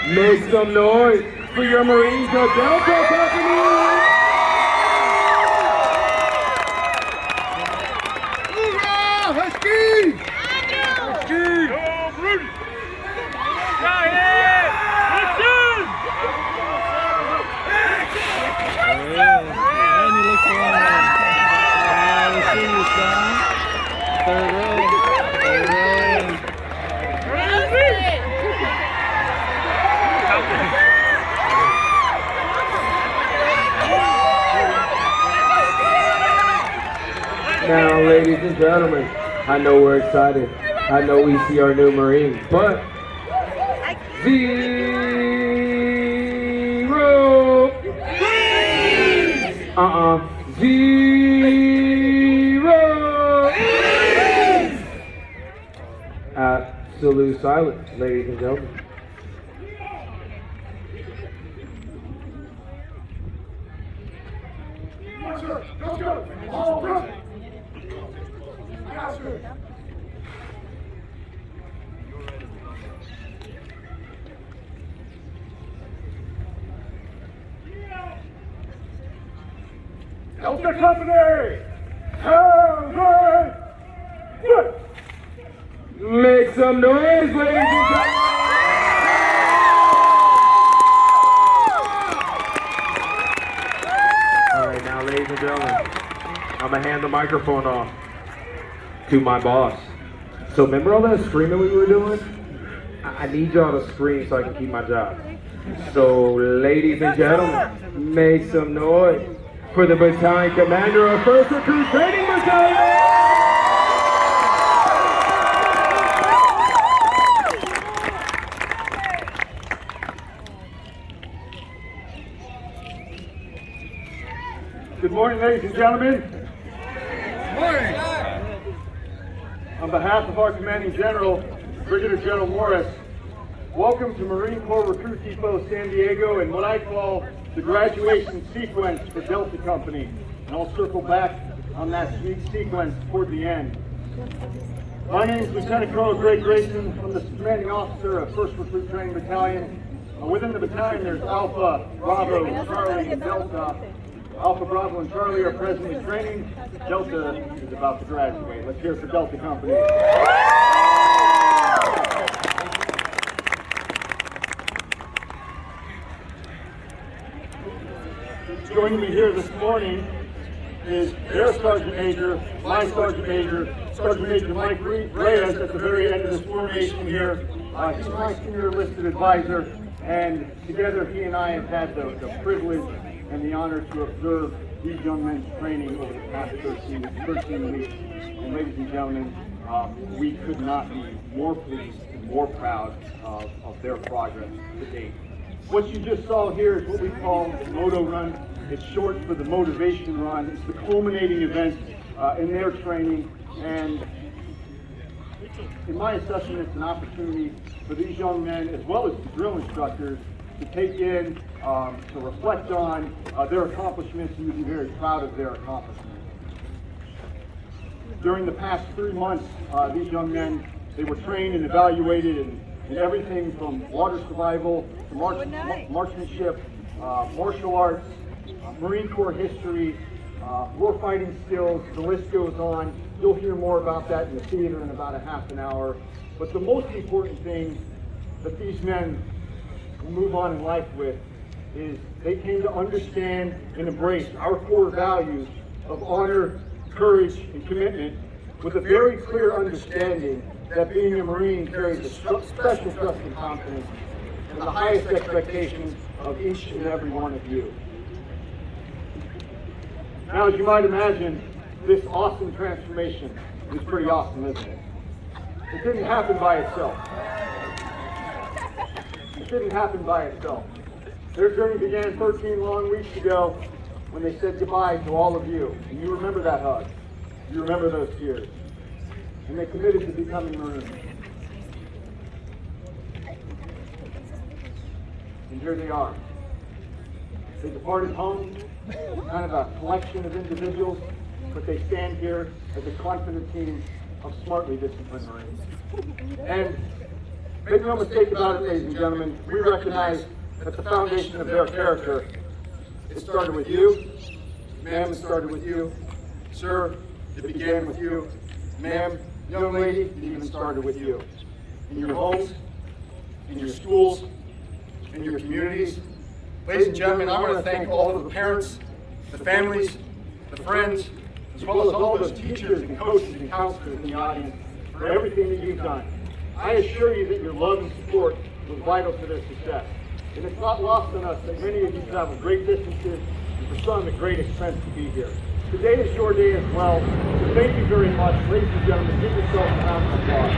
Make some noise for your Marines of Delta Company! Hoorah! Husky! Husky! Go, Rudy! Giant! Platoon! And you look around. I see you, son. Third row. Third row. Now, ladies and gentlemen, I know we're excited. I know we see our new Marines, but zero. Zero. Absolute silence, ladies and gentlemen. Delta Company! Good! Make some noise, ladies and gentlemen. All right, now, ladies and gentlemen, I'm gonna hand the microphone off to my boss. So remember all that screaming we were doing? I need y'all to scream so I can keep my job. So, ladies and gentlemen, make some noise for the battalion commander of 1st Recruit Training Battalion! Good morning, ladies and gentlemen. Good morning. On behalf of our commanding general, Brigadier General Morris, welcome to Marine Corps Recruit Depot San Diego and what I call the graduation sequence for Delta Company. And I'll circle back on that sequence toward the end. My name is Lieutenant Colonel Greg Grayson. I'm the commanding officer of 1st Recruit Training Battalion. Within the battalion, there's Alpha, Bravo, Charlie, and Delta. Alpha, Bravo, and Charlie are presently training. Delta is about to graduate. Let's hear it for Delta Company. Joining me here this morning is their Sergeant Major, my Sergeant Major, Sergeant Major Mike Reyes at the very end of this formation here. He's my senior enlisted advisor, and together he and I have had the privilege and the honor to observe these young men's training over the past 13 weeks. And ladies and gentlemen, we could not be more pleased and more proud of their progress to date. What you just saw here is what we call the Moto Run. It's short for the Motivation Run. It's the culminating event in their training. And in my assessment, it's an opportunity for these young men, as well as the drill instructors, to take in, to reflect on their accomplishments and to be very proud of their accomplishments. During the past 3 months, these young men, they were trained and evaluated in everything from water survival to marksmanship, martial arts, Marine Corps history, war fighting skills, the list goes on. You'll hear more about that in the theater in about a half an hour. But the most important thing that these men will move on in life with is they came to understand and embrace our core values of honor, courage, and commitment with a very clear understanding that being a Marine carries a special trust and confidence and the highest expectations of each and every one of you. Now, as you might imagine, this awesome transformation is pretty awesome, isn't it? It didn't happen by itself. It didn't happen by itself. Their journey began 13 long weeks ago when they said goodbye to all of you. And you remember that hug. You remember those tears. And they committed to becoming Marines. And here they are. They departed home, kind of a collection of individuals, but they stand here as a confident team of smartly disciplined Marines. And Make no mistake about it, ladies and gentlemen, we recognize that the foundation of their character, it started with you. Ma'am, it started with you. Sir, it began with you. Ma'am, young lady, it even started with you. In your homes, in your schools, in your communities. Ladies and gentlemen, I want to thank all of the parents, the families, the friends, as well as all those teachers and coaches and counselors in the audience for everything that you've done. I assure you that your love and support was vital to their success. And it's not lost on us that many of you travel great distances, and for some at great expense to be here. Today is your day as well, so thank you very much. Ladies and gentlemen, give yourself a round of applause.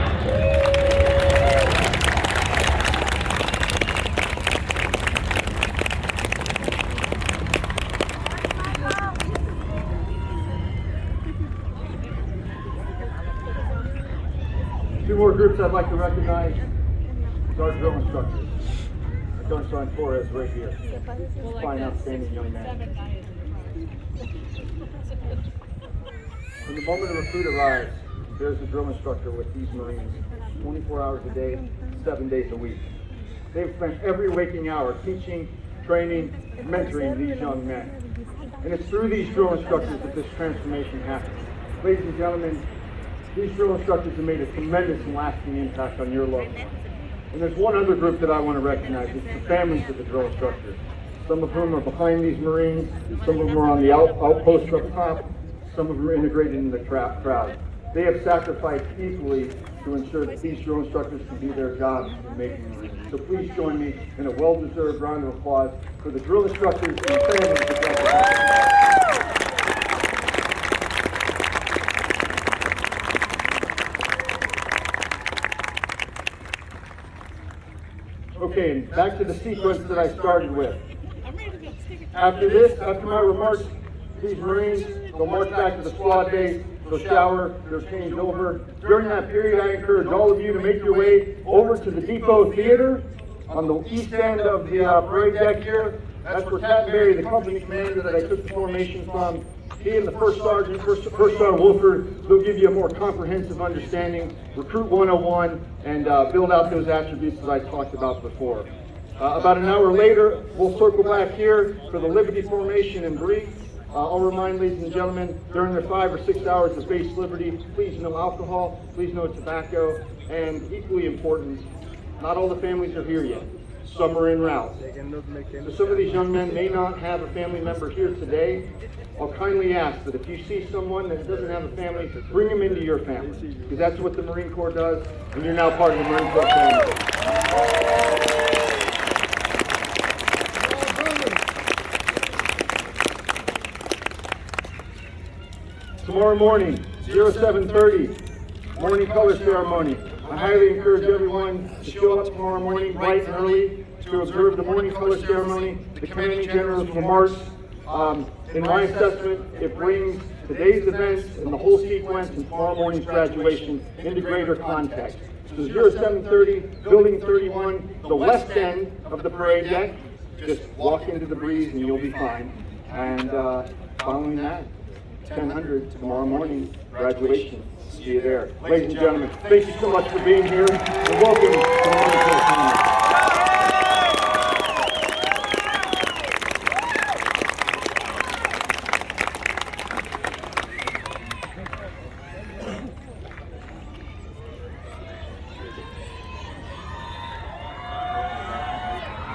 2 more groups I'd like to recognize is our drill instructors. Sunshine Torres right here. Fine, outstanding young man. From the moment a recruit arrives, there's a drill instructor with these Marines 24 hours a day, 7 days a week. They've spent every waking hour teaching, training, and mentoring these young men. And it's through these drill instructors that this transformation happens. Ladies and gentlemen, these drill instructors have made a tremendous and lasting impact on your loved ones. And there's one other group that I want to recognize. It's the families of the drill instructors. Some of whom are behind these Marines, some of them are on the outpost up top, some of them are integrated in the crowd. They have sacrificed equally to ensure that these drill instructors can do their jobs in making Marines. So please join me in a well-deserved round of applause for the drill instructors and families of the drill instructors. Okay, and back to the sequence that I started with. After this, after my remarks, these Marines, they'll march back to the squad base, they'll shower, they'll change over. During that period, I encourage all of you to make your way over to the Depot Theater on the east end of the parade deck here. That's where Tattenberry, the company commander that I took the formation from, he and the first sergeant, first sergeant Wolford, they'll give you a more comprehensive understanding, recruit 101, and build out those attributes that I talked about before. About an hour later, we'll circle back here for the Liberty formation and brief. I'll remind ladies and gentlemen, during their 5 or 6 hours of base Liberty, please no alcohol, please no tobacco, and equally important, not all the families are here yet. Some are en route. So some of these young men may not have a family member here today. I'll kindly ask that if you see someone that doesn't have a family, bring them into your family, because that's what the Marine Corps does, and you're now part of the Marine Corps family. Tomorrow morning, 0730, morning color ceremony. I highly encourage everyone to show up tomorrow morning bright and early to observe the morning color ceremony. The commanding general's remarks. In my assessment, it brings today's events and the whole sequence and tomorrow morning's graduation into greater context. So 0730, Building 31, the west end of the parade deck. Just walk into the breeze and you'll be fine. And following that, 1000 tomorrow morning, graduation. See you there. Ladies and gentlemen, thank you so much for being here, and welcome to the Marine Corps family.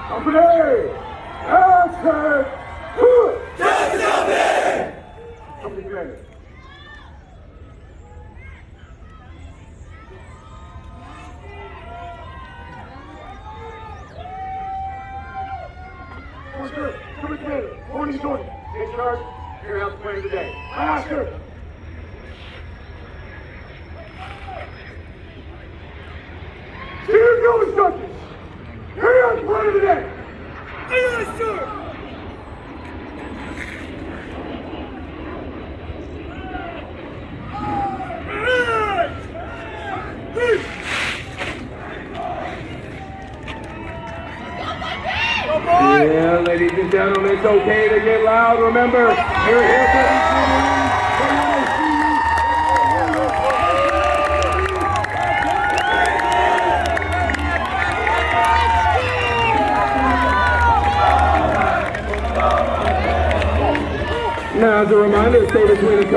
Company! Answer! Company commander. Company commander, morning joint. Take charge. Here out the plan today. Master! Senior drill instructors! Here out the plan today! Yes, sir! Yeah, ladies and gentlemen, it's okay to get loud. Remember, you're here for these Marines. They want to see you. as a reminder, stay between the